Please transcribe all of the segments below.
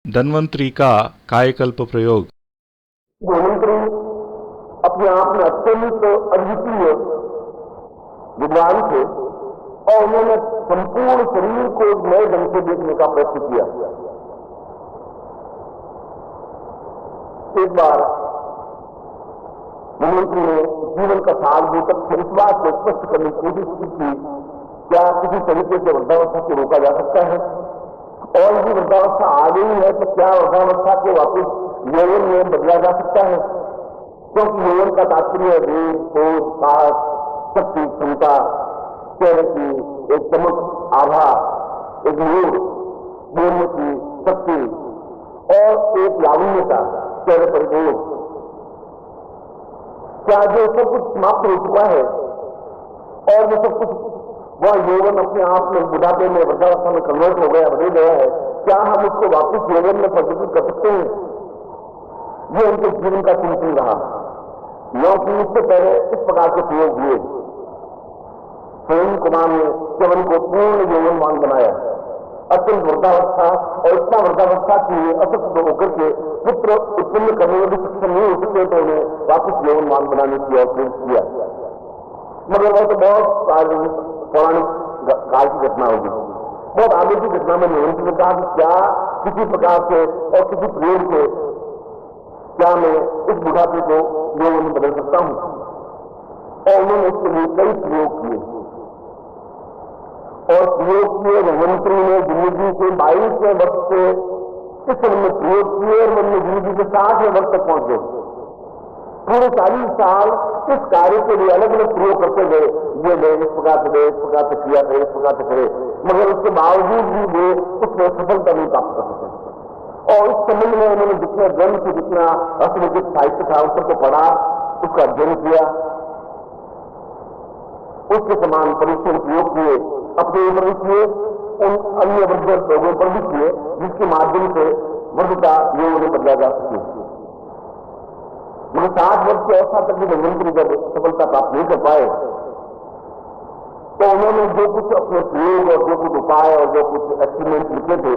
धन्वंतरी का कायकल्प प्रयोग। धन्वंतरी अपने आप में अत्यंत अद्वितीय विद्वान थे और उन्होंने संपूर्ण शरीर को नए ढंग से देखने का प्रयत्न किया। एक बार धन्वंतरी ने जीवन का सारभूत इस बात को स्पष्ट करने की कोशिश की थी, क्या किसी तरीके से वृद्धावस्था को रोका जा सकता है, और यदि वृद्धावस्था आ गई है तो क्या वृद्धावस्था को वापस यौवन में बदला जा सकता है, क्योंकि यौवन का तात्पर्य वेग, क्रोध, साहस, शक्ति, क्षमता, चेहरे की एक चमक, आभा, एक नूर, बोलने की शक्ति और एक लावण्यता, चेहरे पर जोर। क्या जो सब कुछ समाप्त हो चुका है और जो सब कुछ वह यौवन अपने आप में बुढ़ापे में वृद्धावस्था में कन्वर्ट हो गया, बदल गया है, क्या हम उसको वापस यौवन में परिवर्तित कर सकते हैं? ये उनके जीवन का चिंतन रहा, क्योंकि इससे पहले इस प्रकार के प्रयोग हुए। प्रेम कुमार ने च्यवन को पूर्ण यौवनवान बनाया, अत्यंत वृद्धावस्था और इतना वृद्धावस्था की असक्त होकर के पुत्र उत्पन्न करने में भी सक्षम नहीं हो सके तो उन्हें वापस यौवनवान बनाने की और प्रयास किया। मगर वह तो बहुत पौराणिक काल की घटना होगी, बहुत आगे की घटना में धन्वंतरी ने कहा कि क्या किसी प्रकार से और किसी प्रयोग से क्या मैं इस बुढ़ापे को यौवन में बदल सकता हूं, और उन्होंने इसके लिए कई प्रयोग किए और प्रयोग किए। धन्वंतरी ने जिंदगी के 22वें वर्ष से इस समय में प्रयोग किए और मन में जिंदगी के 60वें वर्ष तक पहुंच गए। पूरे 40 साल इस कार्य के लिए अलग अलग प्रयोग करते गए, ये दे इस प्रकार से दे, इस प्रकार से किया करे, इस प्रकार से करे, मगर उसके बावजूद भी वे उसमें सफलता नहीं प्राप्त कर सके। और इस संबंध में उन्होंने जितने ग्रंथ, जितना हस्तलिखित साहित्य था उस पर को पढ़ा, उसका अध्ययन किया, उसके समान परिश्रम प्रयोग किए, अपने ऊपर भी किए, उन अन्य वृद्ध लोगों पर भी किए, जिसके माध्यम से वृद्धता यौवन में बदला जा सके। मगर 60 वर्ष की अवस्था तक भी धन्वंतरी जब सफलता प्राप्त नहीं कर पाए तो उन्होंने जो कुछ अपने प्रयोग और जो कुछ उपाय और जो कुछ एक्सपेरिमेंट लिखे थे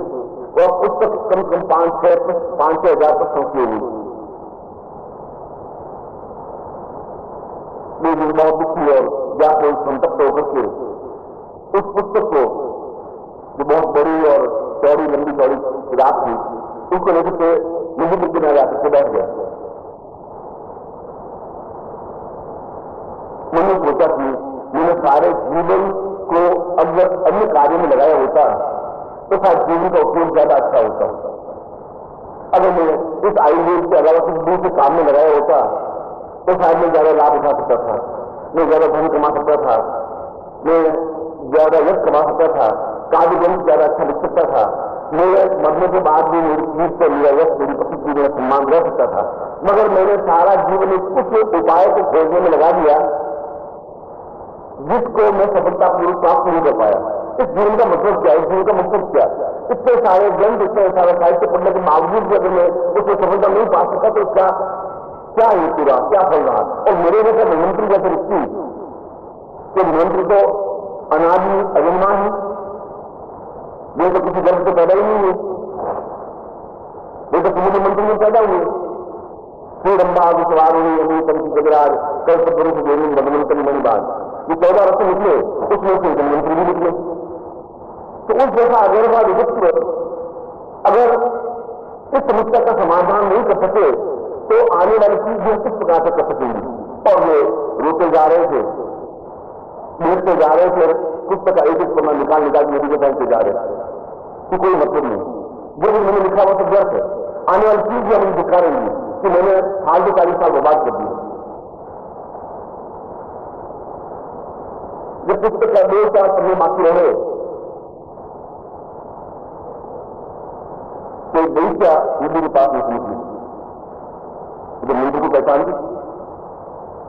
और उस तक कम से कम 5-6 हजार तक पहुंचे हुए। बहुत दुखी और जाकर संतप्त होकर के उस पुस्तक को, जो बहुत बड़ी और चौड़ी लंबी चौड़ी किताब थी, उसको लेकर के नदी के किनारे आकर के बैठ गया। मैंने सोचा कि मैंने सारे जीवन को अगर अन्य कार्य में लगाया होता तो शायद जीवन का उपयोग ज्यादा अच्छा होता। अगर मैं इस आयुर्वेद के अलावा किसी दूसरे काम में लगाया होता तो शायद मैं ज्यादा लाभ उठा सकता था, मैं ज्यादा धन कमा सकता था, मैं ज्यादा यश कमा सकता था, काव्य ग्रंथ ज्यादा अच्छा लिख सकता था, मेरे मरने के बाद भी मेरी चीज पर मेरा यश, मेरी प्रसिद्धि, मेरा सम्मान रह सकता था। मगर मैंने सारा जीवन कुछ उपाय को खोजने में लगा दिया जिसको मैं सफलतापूर्वक प्राप्त नहीं कर पाया। इस जीवन का मतलब क्या? इस जीवन का मतलब क्या? इतने सारे ग्रंथ, इतने सारे साहित्य पढ़ने के बावजूद भी अगर मैं उसमें सफलता नहीं पा सका तो इसका क्या हेतु रहा, क्या फल रहा? और मेरे जैसे धन्वंतरी जैसे व्यक्ति, तो धन्वंतरी तो अनादि अजन्मा है, ये तो किसी ग्रंथ से पैदा ही नहीं है, ये तो समुद्र मंत्री में पैदा हुए। श्री रंबा विश्वार हुई अमी पंथी गजराज कल्प पुरुष देवी धन्वंतरी मणिबाग, ये 14 रत्न निकले, उसमें से धन्वंतरी भी निकले। तो उस जैसा अगरवा विचित्र अगर इस समस्या का समाधान नहीं कर सके तो आने वाली चीज जो किस प्रकार से कर सकेंगी? और वे रोते जा रहे थे, देखते जा रहे थे, पुस्तक का एक पन्ना निकाल नदी के फैलते जा रहे थे कि कोई मतलब नहीं, जो भी मैंने लिखा हुआ सब व्यर्थ है, आने वाली चीज भी हमें दिखा रही है कि मैंने हाल के 40 साल बर्बाद कर दिए। जब पुस्तक का 2-4 पन्ने बाकी रहे तो बेचा नदी के पास निकली, जब नदी को पहचान दी,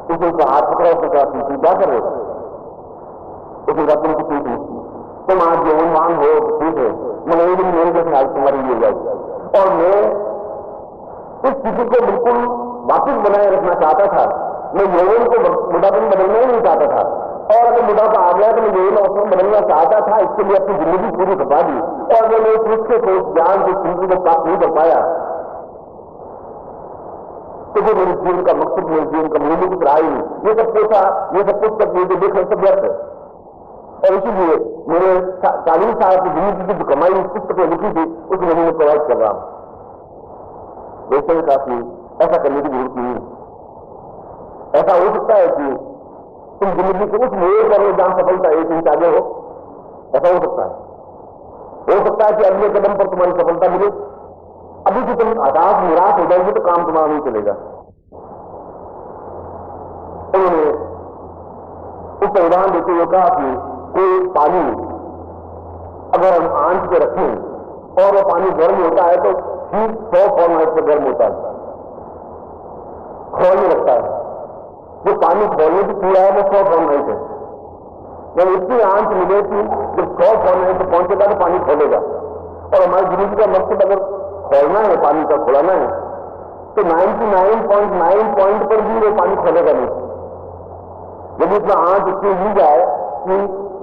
उसने उसका हाथ पकड़ा, उसने कहा तुम क्या कर रहे हो? उसने कहा तुम कुछ नहीं, तुम आज यौवनवान हो ठीक है, मैं एक दिन मेरे जैसे हाल तुम्हारी लिए जाए। और मैं इस स्थिति को बिल्कुल वापिस बनाए रखना चाहता था, मैं यौवन को बुढ़ापन बदलना ही नहीं चाहता था, और अगर बुढ़ापा आ गया तो मैं यही मौसम बनना चाहता था, इसके लिए अपनी जिंदगी पूरी खपा दी और मैंने उस उसके को ज्ञान को चिंतन को प्राप्त नहीं कर पाया, तो वो मेरे जीवन का मकसद, मेरे जीवन का मूल्य कुछ रहा ही नहीं। ये सब पोसा, ये सब पुस्तक, ये जो देख रहे सब व्यर्थ है। और इसीलिए मेरे 40 साल की जिंदगी की जो कमाई उस पुस्तक में लिखी थी उस मैंने प्रोवाइड कर रहा हूं। वैसे में काफी ऐसा करने की जरूरत नहीं है। ऐसा हो सकता है कि तुम जिंदगी के उस मोड़ पर हो जहां सफलता एक इंच आगे हो, ऐसा हो सकता है। हो सकता है कि अगले कदम पर तुम्हारी सफलता मिले, अभी तो तुम हताश निराश हो जाएगी तो काम तुम्हारा नहीं चलेगा। उन्होंने उस उदाहरण देते हुए कहा कि कोई पानी अगर हम आंच पे रखें और वो पानी गर्म होता है तो ठीक 100 फॉर्मेट पे गर्म होता है, खोलने लगता है। जो पानी खोलने की क्रिया है वो 100 फॉर्मेट है। जब इतनी आंच मिले कि जब 100 फॉर्मेट पे पहुंचेगा तो पानी खोलेगा। और हमारी जिंदगी का मकसद अगर खोलना है, पानी का खोलाना है, तो 99.9 पॉइंट पर भी वो पानी खोलेगा नहीं। यदि उसमें आंच इतनी ली जाए कि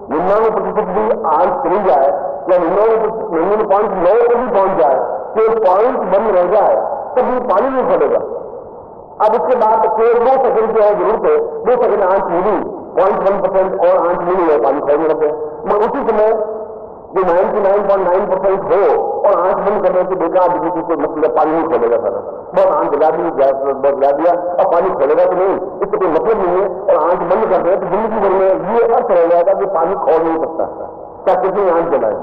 99% भी आंच चली जाए या 99.9 पर भी पहुंच जाए तो पॉइंट बंद रह जाए तब भी पानी नहीं खोलेगा। अब उसके बाद केवल 2 सेकंड की जरूरत है, 2 सेकंड आंच मिली, 0.1% और आंच मिली है, पानी खोलने लगे। मगर उसी समय जो 99.9% हो और आंच बंद करने की बेकार जिंदगी को मतलब पानी नहीं खोलेगा सारा। बहुत आंच जला दी, गैस बहुत जला दिया और पानी खोलेगा तो नहीं, इससे कोई मतलब नहीं है। और आंच बंद कर दे तो जिंदगी भर में ये अर्थ रह जाएगा कि पानी खोल नहीं सकता, क्या कितनी आंच जलाए,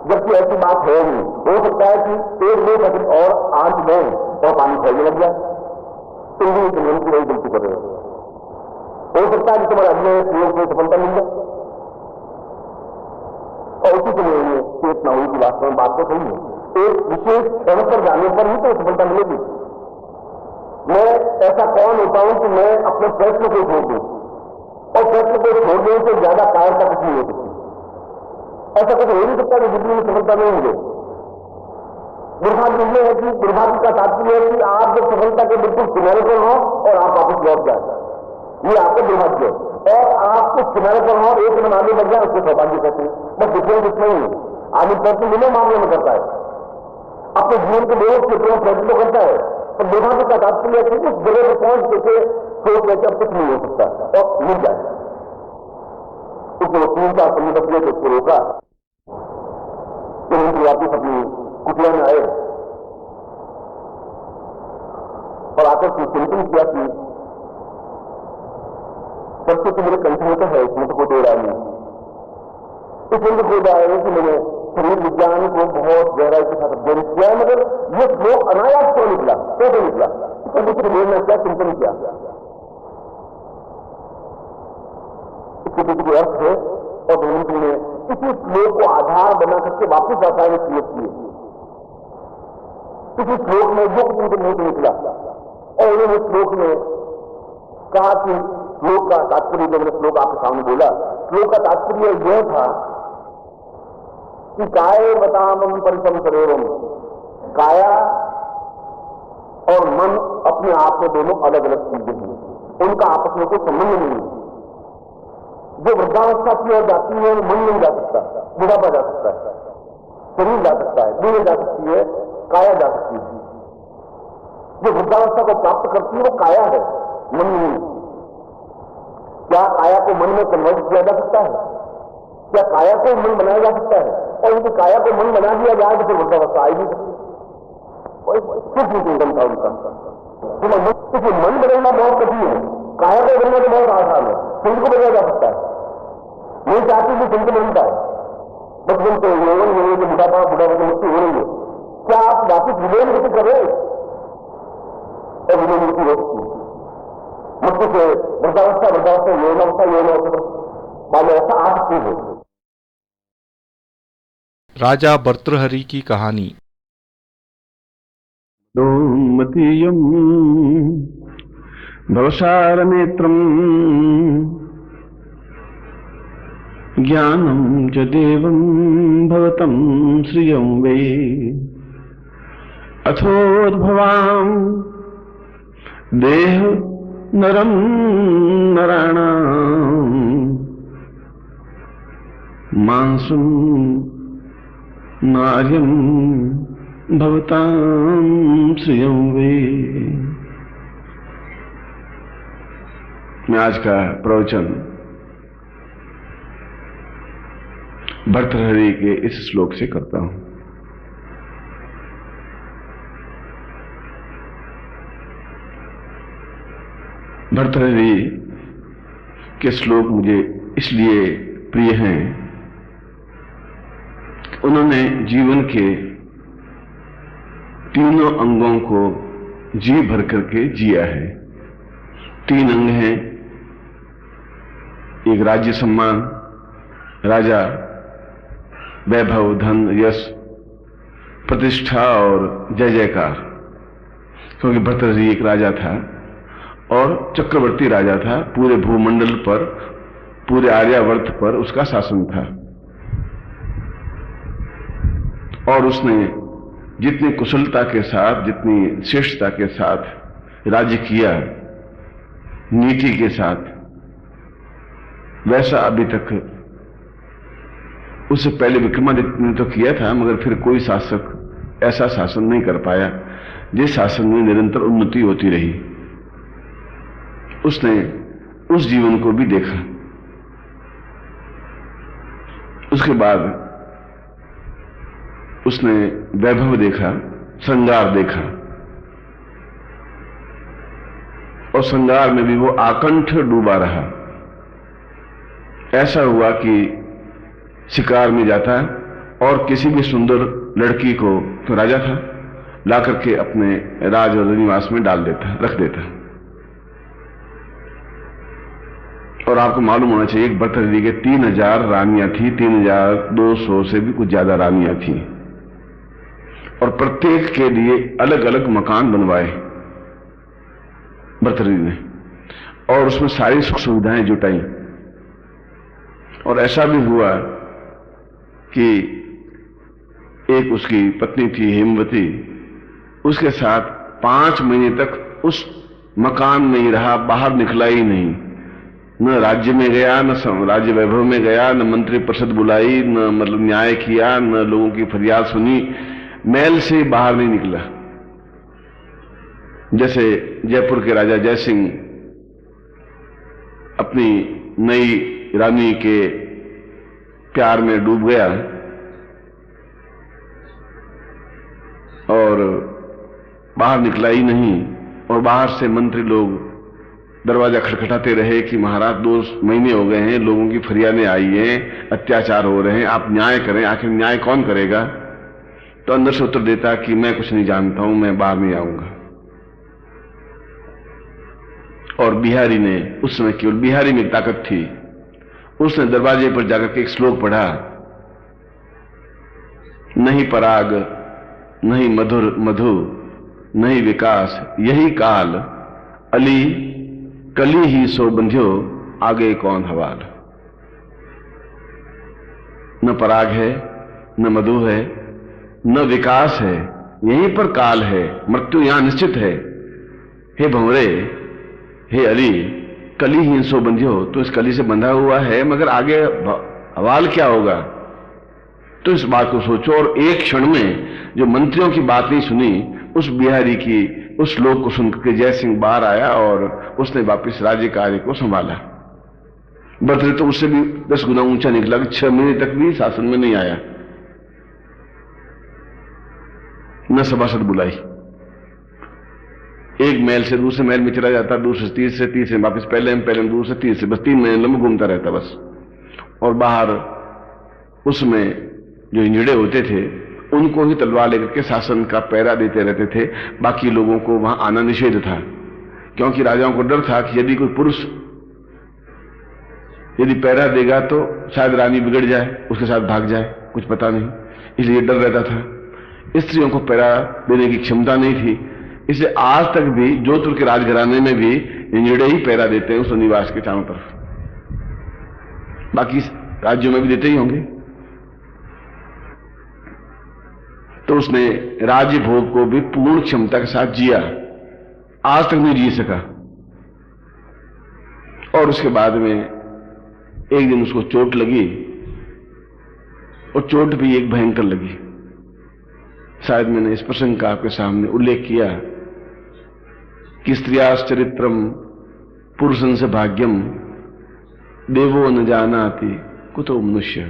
जबकि ऐसी बात है नहीं। हो सकता है कि 1-2 सेकंड और आंच दें और पानी खोलने लग जाए, तुम भी दुनिया की वही गलती कर रहे हो। हो सकता है कि तुम्हारे अगले प्रयोग में सफलता मिल जाए और उसी समय ये चेतना हुई कि वास्तव में बात तो सही है। एक विशेष क्षण पर जाने पर ही तो सफलता मिलेगी। मैं ऐसा कौन होता हूं कि मैं अपने प्रश्न को छोड़ दूं और प्रश्न को छोड़ने से ज्यादा कायरता कुछ नहीं हो सकती। ऐसा कुछ हो नहीं सकता कि जिंदगी में सफलता नहीं मिले। दुर्भाग्य यह है कि दुर्भाग्य का तात्पर्य है कि आप जब सफलता के बिल्कुल किनारे पर हो और आप वापस लौट जाए, ये आपका दुर्भाग्य है। और आप उस किनारे पर हो, एक मिनट आगे बढ़ जाए, उसको सौभाग्य कहते हैं। बस डिफरेंस इतना ही है। आदमी प्रयत्न दोनों मामले में करता है, अपने जीवन के दोनों क्षेत्रों में प्रयत्न तो करता है, पर दुर्भाग्य का तात्पर्य है कि उस जगह पर पहुंच करके सोच लेकर अब कुछ नहीं हो सकता और मिल जाए। उसने वकील का संगठन को उसको रोका, तो वापिस अपनी कुटिया में आए और आकर चिंतन किया कि सबसे तो मेरे कंठ में तो है, इसमें तो कोई दे रहा नहीं। इसमें तो कोई रहा है कि मैंने शरीर विज्ञान को बहुत गहराई के साथ अध्ययन किया है, मगर ये श्लोक अनायास क्यों निकला, कैसे निकला, तो मुझे बोलना क्या चिंतन किया। इसके पीछे अर्थ है और दोनों ने इसी श्लोक को आधार बना करके वापिस आता है क्रिएट किए। इसी श्लोक में जो कुछ उनके मुंह से निकला और उन्होंने श्लोक में कहा कि श्लोक का तात्पर्य, जब मैंने श्लोक आपके सामने बोला, श्लोक का तात्पर्य यह था कि काय बतामम परिसम सरेवम, काया और मन अपने आप में दोनों अलग अलग चीजें हैं, उनका आपस में कोई संबंध नहीं है। जो वृद्धावस्था की ओर जाती है वो मन नहीं जा सकता, बुढ़ापा जा सकता है, शरीर जा सकता है, देह जा सकती है, काया जा सकती है। जो वृद्धावस्था को प्राप्त करती है वो काया है, मन नहीं। क्या काया को मन में कन्वर्ट किया जा सकता है? क्या काया को मन बनाया जा सकता है? और यदि काया को मन बना दिया जाए तो फिर वृद्धावस्था आई नहीं सकती। कुछ नहीं चिंतन था उनका। तो मन बदलना बहुत कठिन है, काया को बदलना तो बहुत आसान है, शरीर को बदला जा सकता है। नहीं चाहती कि शरीर बनता है, बचपन से यौवन होने के बुढ़ापा की मृत्यु हो रही है, क्या आप वापिस विलय नहीं कर रहे और विलय मृत्यु हो सकती है? मृत्यु से वृद्धावस्था यौनावस्था बाद ऐसा आ सकती है। राजा भर्तृहरि की कहानी। दोमतीयम् भवसारनेत्रम् ज्ञानं च देवं भवतं श्रियं वै अथोद्भवां देह नरम नराणाम मांसम नार्यम भवतां श्रियं वे। मैं आज का प्रवचन भर्तृहरि के इस श्लोक से करता हूं। भर्तृहरि के श्लोक मुझे इसलिए प्रिय हैं, उन्होंने जीवन के तीनों अंगों को जी भर करके जिया है। तीन अंग हैं, एक राज्य सम्मान, राजा, वैभव, धन, यश, प्रतिष्ठा और जय जयकार। क्योंकि भर्तृहरि एक राजा था और चक्रवर्ती राजा था। पूरे भूमंडल पर, पूरे आर्यावर्त पर उसका शासन था और उसने जितनी कुशलता के साथ, जितनी श्रेष्ठता के साथ राज्य किया, नीति के साथ, वैसा अभी तक उससे पहले विक्रमादित्य ने तो किया था, मगर फिर कोई शासक ऐसा शासन नहीं कर पाया जिस शासन में निरंतर उन्नति होती रही। उसने उस जीवन को भी देखा। उसके बाद उसने वैभव देखा, श्रृंगार देखा, और श्रृंगार में भी वो आकंठ डूबा रहा। ऐसा हुआ कि शिकार में जाता और किसी भी सुंदर लड़की को, तो राजा था, ला करके अपने राज और निवास में डाल देता, रख देता। और आपको मालूम होना चाहिए कि भर्तृहरि के 3000 रानियां थी, 3200 से भी कुछ ज्यादा रानियां थी, और प्रत्येक के लिए अलग अलग मकान बनवाए भर्तृहरि ने, और उसमें सारी सुख सुविधाएं जुटाई। और ऐसा भी हुआ कि एक उसकी पत्नी थी हेमवती, उसके साथ 5 महीने तक उस मकान में ही रहा, बाहर निकला ही नहीं। न राज्य में गया, न राज्य वैभव में गया, न मंत्री परिषद बुलाई, न मतलब न्याय किया, न लोगों की फरियाद सुनी, महल से बाहर नहीं निकला। जैसे जयपुर के राजा जय सिंह अपनी नई रानी के प्यार में डूब गया और बाहर निकला ही नहीं, और बाहर से मंत्री लोग दरवाजा खटखटाते रहे कि महाराज 2 महीने हो गए हैं, लोगों की फरियादें आई हैं, अत्याचार हो रहे हैं, आप न्याय करें। आखिर न्याय कौन करेगा? तो अंदर से उत्तर देता कि मैं कुछ नहीं जानता हूं, मैं बाहर नहीं आऊंगा। और बिहारी ने, उस समय केवल बिहारी में ताकत थी, उसने दरवाजे पर जाकर के एक श्लोक पढ़ा, नहीं पराग नहीं मधुर मधु नहीं विकास यही काल, अली कली ही सो बंध्यो आगे कौन हवाल। न पराग है, न मधु है, न विकास है, यहीं पर काल है, मृत्यु यहां निश्चित है। हे भंवरे, हे अली, कली ही सो बंध्यो, तो इस कली से बंधा हुआ है, मगर आगे हवाल क्या होगा? तो इस बात को सोचो। और एक क्षण में जो मंत्रियों की बात नहीं सुनी, उस बिहारी की उस श्लोक को सुनकर के जय सिंह बाहर आया और उसने वापिस राज्य कार्य को संभाला। भर्तृहरि तो उससे भी 10 गुना ऊंचा निकला कि 6 महीने तक भी शासन में नहीं आया, न सभासद बुलाई। एक महल से दूसरे महल में चला जाता, दूसरे से तीसरे, तीसरे वापिस पहले में दूसरे तीसरे, बस 3 महीने में घूमता रहता बस। और बाहर उसमें जो इंजड़े होते थे उनको ही तलवार लेकर के शासन का पहरा देते रहते थे, बाकी लोगों को वहां आना निषेध था। क्योंकि राजाओं को डर था कि यदि कोई पुरुष यदि पहरा देगा तो शायद रानी बिगड़ जाए, उसके साथ भाग जाए, कुछ पता नहीं, इसलिए डर रहता था। स्त्रियों को पहरा देने की क्षमता नहीं थी, इसलिए आज तक भी जोधपुर के राजघराने में भी इंजड़े ही पहरा देते हैं उस निवास के चारों तरफ, बाकी राज्यों में भी देते ही होंगे। तो उसने राज्य भोग को भी पूर्ण क्षमता के साथ जिया, आज तक नहीं जी सका। और उसके बाद में एक दिन उसको चोट लगी, और चोट भी एक भयंकर लगी। शायद मैंने इस प्रसंग का आपके सामने उल्लेख किया कि स्त्रियाश्चरित्रम पुरुषं स भाग्यम देवो न जानाति कुतो मनुष्य।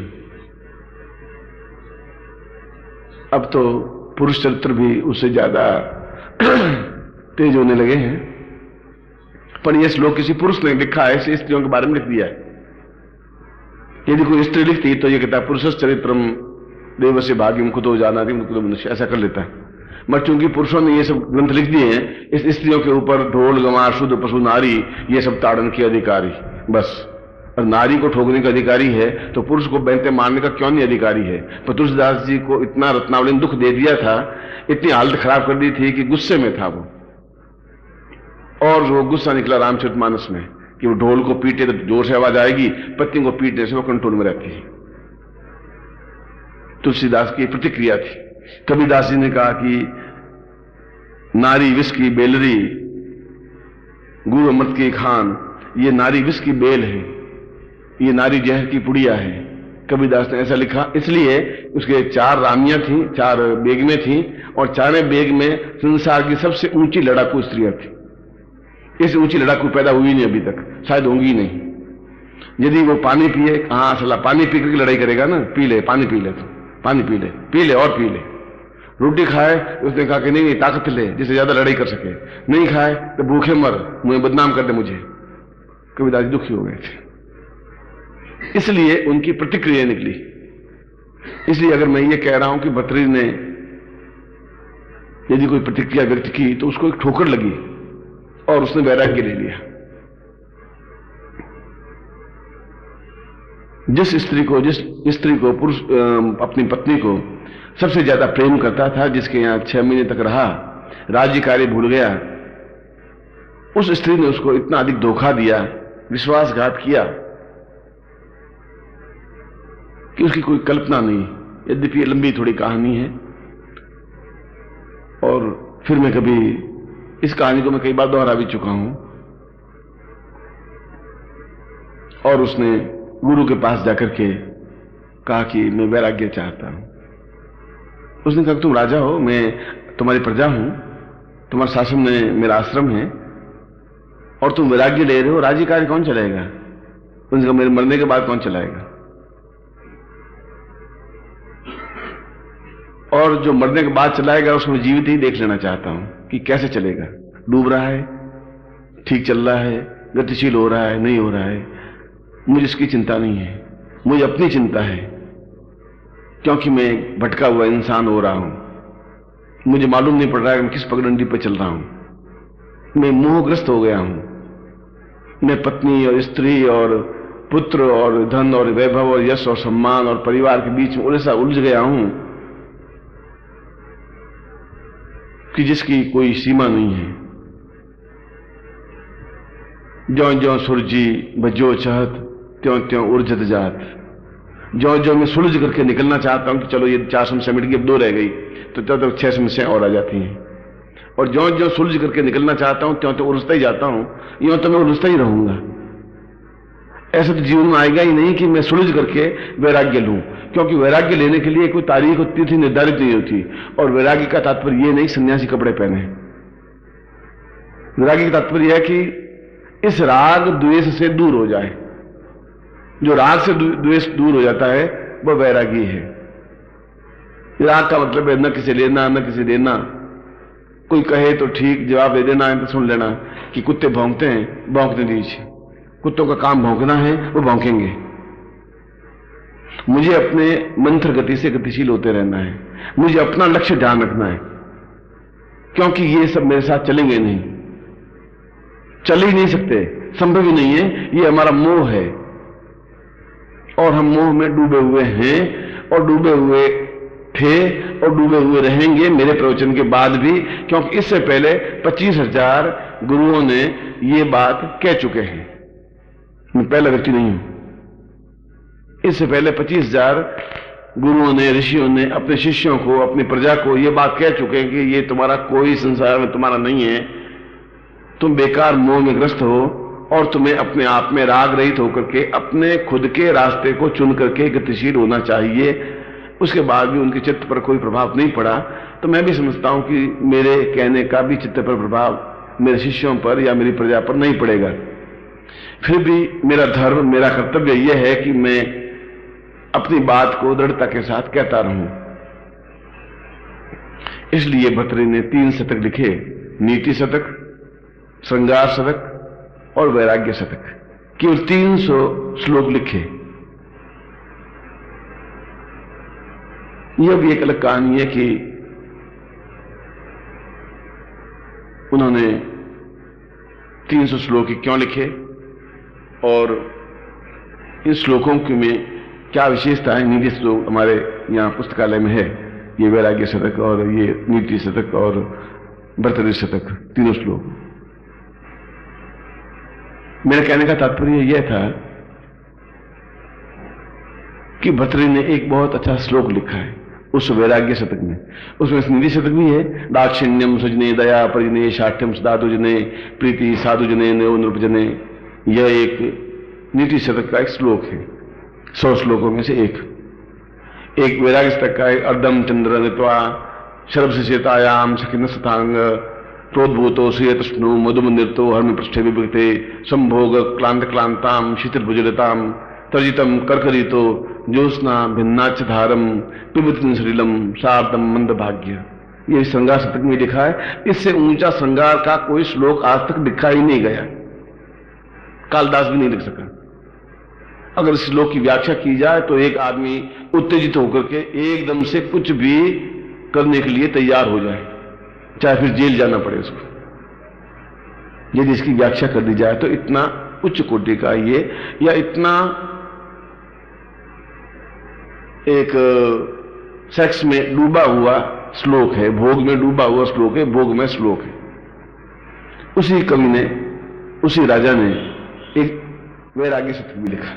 अब तो पुरुष चरित्र भी उससे ज्यादा तेज होने लगे हैं, पर यह श्लोक किसी पुरुष ने लिखा है, इसे स्त्रियों के बारे में लिख दिया है। यदि कोई स्त्री लिखती तो यह कहता है पुरुष चरित्रम देवस्य भाग्यम कुतो जानाति कुतो मनुष्य, ऐसा कर लेता है। मगर चूंकि पुरुषों ने ये सब ग्रंथ लिख दिए हैं, इस स्त्रियों के ऊपर ढोल गंवार शुद्ध पशु नारी ये सब ताड़न के अधिकारी बस। और नारी को ठोकने का अधिकारी है तो पुरुष को बैंते मारने का क्यों नहीं अधिकारी है? पर तुलसीदास जी को इतना रत्नावली ने दुख दे दिया था, इतनी हालत खराब कर दी थी कि गुस्से में था वो, और वो गुस्सा निकला रामचरितमानस में कि वो ढोल को पीटे तो जोर से आवाज आएगी, पत्नी को पीटने से वो कंट्रोल में रहती है। तुलसीदास की प्रतिक्रिया थी। कबीरदास जी ने कहा कि नारी विष की बेलरी गुरु अमृत की खान, ये नारी विष की बेल है, ये नारी जहर की पुड़िया है। कबीरदास ने ऐसा लिखा, इसलिए उसके 4 रानियां थी, 4 बेगमें थी, और 4 बेग में संसार की सबसे ऊंची लड़ाकू स्त्रियां थी। इस ऊंची लड़ाकू पैदा हुई नहीं अभी तक, शायद होंगी नहीं। यदि वो पानी पिए, हाँ सला पानी पी करके लड़ाई करेगा ना, पी ले पानी, पी ले तो पानी पी ले और पी ले। रोटी खाए, उसने कहा कि नहीं ताकत ले जिससे ज्यादा लड़ाई कर सके, नहीं खाए तो भूखे मर, मुझे बदनाम कर दे मुझे। कबीरदास दुखी हो गए थे, इसलिए उनकी प्रतिक्रिया निकली। इसलिए अगर मैं ये कह रहा हूं कि भर्तृहरि ने यदि कोई प्रतिक्रिया व्यक्त की तो उसको एक ठोकर लगी और उसने वैराग्य ले लिया। जिस स्त्री को पुरुष अपनी पत्नी को सबसे ज्यादा प्रेम करता था, जिसके यहां 6 महीने तक रहा, राज्य कार्य भूल गया, उस स्त्री ने उसको इतना अधिक धोखा दिया, विश्वासघात किया कि उसकी कोई कल्पना नहीं। यद्यपि ये लंबी थोड़ी कहानी है, और फिर मैं कभी इस कहानी को मैं कई बार दोहरा भी चुका हूं। और उसने गुरु के पास जाकर के कहा कि मैं वैराग्य चाहता हूं। उसने कहा तुम राजा हो, मैं तुम्हारी प्रजा हूं, तुम्हारे शासन में मेरा आश्रम है, और तुम वैराग्य ले रहे हो, राज्य कार्य कौन चलाएगा? उसने कहा मेरे मरने के बाद कौन चलाएगा? और जो मरने के बाद चलाएगा उसको जीवित ही देख लेना चाहता हूं कि कैसे चलेगा, डूब रहा है, ठीक चल रहा है, गतिशील हो रहा है, नहीं हो रहा है। मुझे इसकी चिंता नहीं है, मुझे अपनी चिंता है, क्योंकि मैं एक भटका हुआ इंसान हो रहा हूं। मुझे मालूम नहीं पड़ रहा है कि मैं किस पगडंडी पर चल रहा हूं। मैं मोहग्रस्त हो गया हूं। मैं पत्नी और स्त्री और पुत्र और धन और वैभव और यश और सम्मान और परिवार के बीच में ऐसा उलझ गया हूं कि जिसकी कोई सीमा नहीं है। ज्यों ज्यों सुरजी बजो चाहत त्यों त्यों उर्जत जात। ज्यों ज्यों मैं सुलझ करके निकलना चाहता हूं कि चलो ये 4 समस्या मिट गई, अब 2 रह गई, तो त्यों त्यों 6 समस्याएं और आ जाती हैं। और ज्यों ज्यों सुलझ करके निकलना चाहता हूं त्यों त्यों उलझता ही जाता हूं। यूं तो मैं उलझता ही रहूंगा। ऐसा तो जीवन में आएगा ही नहीं कि मैं सुलझ करके वैराग्य लूं, क्योंकि वैराग्य लेने के लिए कोई तारीख और तिथि निर्धारित नहीं होती। और वैराग्य का तात्पर्य यह नहीं सन्यासी कपड़े पहने। वैराग्य का तात्पर्य यह है कि इस राग द्वेष से दूर हो जाए। जो राग से द्वेष दूर हो जाता है वह वैरागी है। राग का मतलब है न किसी लेना न किसी देना। कोई कहे तो ठीक, जवाब दे देना है तो सुन लेना कि कुत्ते भौंकते हैं, भौंकने दीजिए। कुत्तों का काम भौंकना है, वो भौंकेंगे। मुझे अपने मंत्र गति से गतिशील होते रहना है। मुझे अपना लक्ष्य ध्यान रखना है, क्योंकि ये सब मेरे साथ चलेंगे नहीं, चल ही नहीं सकते, संभव ही नहीं है। ये हमारा मोह है और हम मोह में डूबे हुए हैं और डूबे हुए थे और डूबे हुए रहेंगे मेरे प्रवचन के बाद भी, क्योंकि इससे पहले 25,000 गुरुओं ने ये बात कह चुके हैं। मैं पहला व्यक्ति नहीं हूं। इससे पहले 25,000 गुरुओं ने, ऋषियों ने अपने शिष्यों को, अपनी प्रजा को यह बात कह चुके हैं कि ये तुम्हारा कोई संसार में तुम्हारा नहीं है, तुम बेकार मोह में ग्रस्त हो और तुम्हें अपने आप में राग रहित होकर के अपने खुद के रास्ते को चुन करके गतिशील होना चाहिए। उसके बाद भी उनके चित्त पर कोई प्रभाव नहीं पड़ा, तो मैं भी समझता हूं कि मेरे कहने का भी चित्त पर प्रभाव मेरे शिष्यों पर या मेरी प्रजा पर नहीं पड़ेगा। फिर भी मेरा धर्म, मेरा कर्तव्य यह है कि मैं अपनी बात को दृढ़ता के साथ कहता रहूं। इसलिए भर्तृहरि ने 3 शतक लिखे, नीति शतक, श्रृंगार शतक और वैराग्य शतक। केवल 300 श्लोक लिखे। यह भी एक अलग कहानी है कि उन्होंने 300 श्लोक क्यों लिखे और इन श्लोकों में क्या विशेषता है। नीति श्लोक हमारे यहाँ पुस्तकालय में है, ये वैराग्य शतक और ये नीति शतक और भर्तृहरि शतक, तीनों श्लोक। मेरे कहने का तात्पर्य यह था कि भर्तृहरि ने एक बहुत अच्छा श्लोक लिखा है उस वैराग्य शतक में। उसमें नीति शतक भी है, दाक्षिण्यम सुजने दया परिजने शाठ्यम सदातुजने प्रीति साधुजने नयो नृपजने। यह एक नीति शतक का एक श्लोक है, 100 श्लोकों में से एक वैराग्य शतक का है। अर्धम चंद्र नित्वा शरभ शेतायाम सखिन सतांग प्रोद्भूतो श्रियतृष्णु मधुम निर्तो हर्म पृष्ठे विवृते संभोग क्लांत क्लांताम शीतलभुजलताम तर्जितम कर्करितो ज्योत्स्ना भिन्नाच धारम पिबतिन सलिलम शार्दम मंद भाग्य। ये श्रृंगार शतक में लिखा है। इससे ऊंचा श्रृंगार का कोई श्लोक आज तक लिखा ही नहीं गया, कालिदास भी नहीं लिख सका। अगर इस श्लोक की व्याख्या की जाए तो एक आदमी उत्तेजित होकर के एकदम से कुछ भी करने के लिए तैयार हो जाए, चाहे फिर जेल जाना पड़े उसको। यदि इसकी व्याख्या कर दी जाए तो इतना उच्च कोटि का ये, या इतना एक सेक्स में डूबा हुआ श्लोक है, भोग में डूबा हुआ श्लोक है, भोग में श्लोक है। उसी कवि ने, उसी राजा ने एक वैराग्य शतक भी लिखा।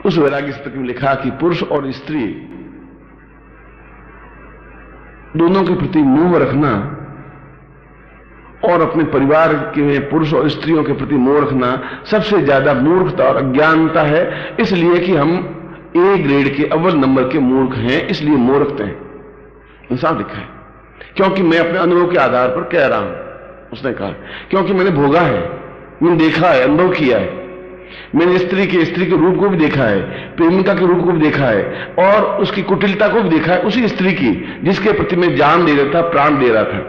उस वैराग्य शतक में लिखा कि पुरुष और स्त्री दोनों के प्रति मोह रखना और अपने परिवार के पुरुष और स्त्रियों के प्रति मोह रखना सबसे ज्यादा मूर्खता और अज्ञानता है। इसलिए कि हम ए ग्रेड के अव्वल नंबर के मूर्ख हैं, इसलिए मोह रखते हैं। इंसान लिखा है, क्योंकि मैं अपने अनुभव के आधार पर कह रहा हूं। उसने कहा क्योंकि मैंने भोगा है, मैंने देखा है, अनुभव किया है। मैंने स्त्री के रूप को भी देखा है, प्रेमिका के रूप को भी देखा है और उसकी कुटिलता को भी देखा है, उसी स्त्री की जिसके प्रति मैं जान दे रहा था, प्राण दे रहा था।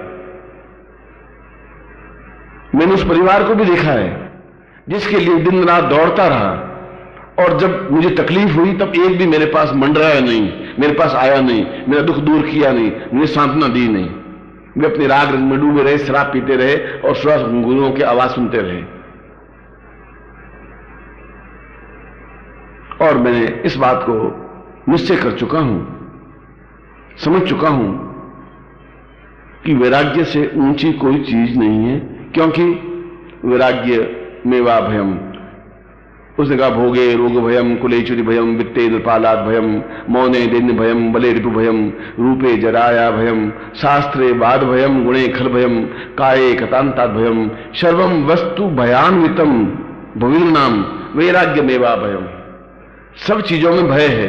मैंने उस परिवार को भी देखा है जिसके लिए दिन रात दौड़ता रहा और जब मुझे तकलीफ हुई तब एक भी मेरे पास मंडराया नहीं, मेरे पास आया नहीं, मेरा दुख दूर किया नहीं, मुझे सांत्वना दी नहीं। वे अपने राग रंग में डूबे रहे, शराब पीते रहे और श्वास गुरुओं की आवाज सुनते रहे। और मैंने इस बात को निश्चय कर चुका हूं, समझ चुका हूं कि वैराग्य से ऊंची कोई चीज नहीं है, क्योंकि वैराग्य मेवा भयम। उसने कहा भोगे रोग भयम, कुलेचुरी भयम, वित्ते नृपालाद भयम, मौने दैन्य भयम, बले रिपु भयम, रूपे जराया भयम, शास्त्रे वाद भयम, गुणे खल भयम, काये कतांताद भयम, सर्वम वस्तु भयान्वितम भविर्नाम वैराग्य मेवा भयम। सब चीजों में भय है।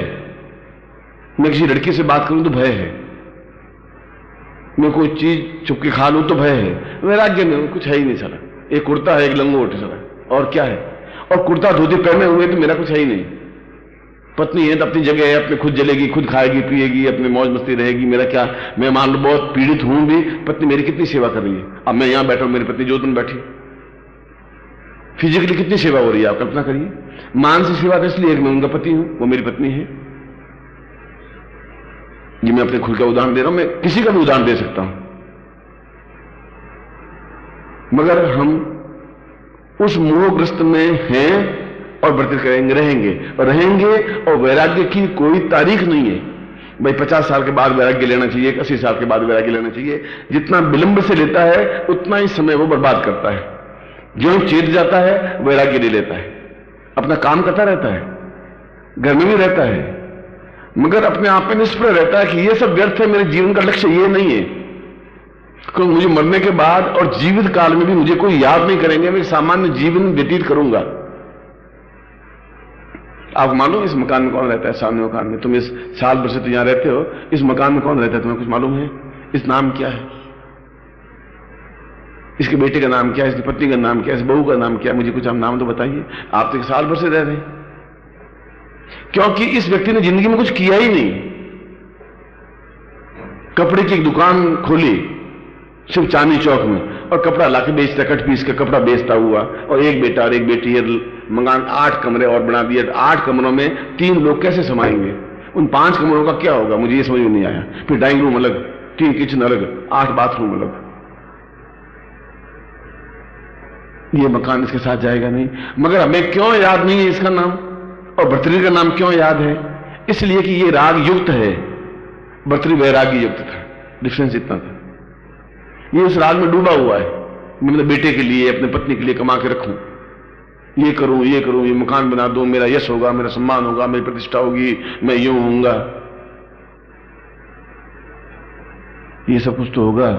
मैं किसी लड़की से बात करूं तो भय है, मैं कोई चीज चुपके खा लूं तो भय है। वैराग्य में कुछ है ही नहीं साला, एक कुर्ता है, एक लंगोट है साला, और क्या है। और कुर्ता धोती पहने हुए तो मेरा कुछ है ही नहीं। पत्नी है तो अपनी जगह है, अपने खुद जलेगी, खुद खाएगी पिएगी, अपने मौज मस्ती रहेगी। मेरा क्या, मैं मान लो बहुत पीड़ित हूं भी, पत्नी मेरी कितनी सेवा कर रही है। अब मैं यहां बैठा हूं, मेरी पत्नी जोधपुर बैठी, फिजिकली कितनी सेवा हो रही है, आप कल्पना करिए। मानसिक सेवा तो इसलिए मैं उनका पति हूं, वो मेरी पत्नी है। ये मैं अपने खुद का उदाहरण दे रहा हूं, मैं किसी का भी उदाहरण दे सकता हूं। मगर हम उस मोहग्रस्त में हैं और बढ़ते करेंगे, रहेंगे और वैराग्य की कोई तारीख नहीं है। भाई 50 साल के बाद वैराग्य लेना चाहिए, 80 साल के बाद वैराग्य लेना चाहिए। जितना विलंब से लेता है उतना ही समय वो बर्बाद करता है। जो चेत जाता है वैराग्य ले लेता है, अपना काम करता रहता है, घर में भी रहता है, मगर अपने आप में निष्फल रहता है कि ये सब व्यर्थ है, मेरे जीवन का लक्ष्य ये नहीं है। क्यों मुझे मरने के बाद और जीवित काल में भी मुझे कोई याद नहीं करेंगे, मैं सामान्य जीवन व्यतीत करूंगा। आप मालूम इस मकान में कौन रहता है? सामने मकान में तुम इस साल भर से तो यहां रहते हो, इस मकान में कौन रहता है तुम्हें कुछ मालूम है? इस नाम क्या है? इसके बेटे का नाम क्या है? इसकी पत्नी का नाम क्या है? इस बहू का नाम क्या है? मुझे कुछ आप नाम तो बताइए। आप तो एक साल भर से रह रहे हैं, क्योंकि इस व्यक्ति ने जिंदगी में कुछ किया ही नहीं। कपड़े की एक दुकान खोली सिर्फ चांदनी चौक में, और कपड़ा लाके बेचता, कट पीस का कपड़ा बेचता हुआ, और एक बेटा और एक बेटी, मकान 8 कमरे और बना दिए। 8 कमरों में 3 लोग कैसे समाएंगे? उन 5 कमरों का क्या होगा? मुझे ये समझ में नहीं आया। फिर डाइनिंग रूम अलग, 3 किचन अलग, 8 बाथरूम अलग। ये मकान इसके साथ जाएगा नहीं। मगर हमें क्यों याद नहीं है इसका नाम, और भर्तृहरि का नाम क्यों याद है? इसलिए कि ये राग युक्त है, भर्तृहरि वैरागी युक्त था। डिफरेंस इतना था। ये उस राग में डूबा हुआ है, मैं अपने बेटे के लिए, अपने पत्नी के लिए कमा के रखूं, ये करूं, ये मकान बना दूं, मेरा यश होगा, मेरा सम्मान होगा, मेरी प्रतिष्ठा होगी, मैं यूं होऊंगा। ये सब कुछ तो होगा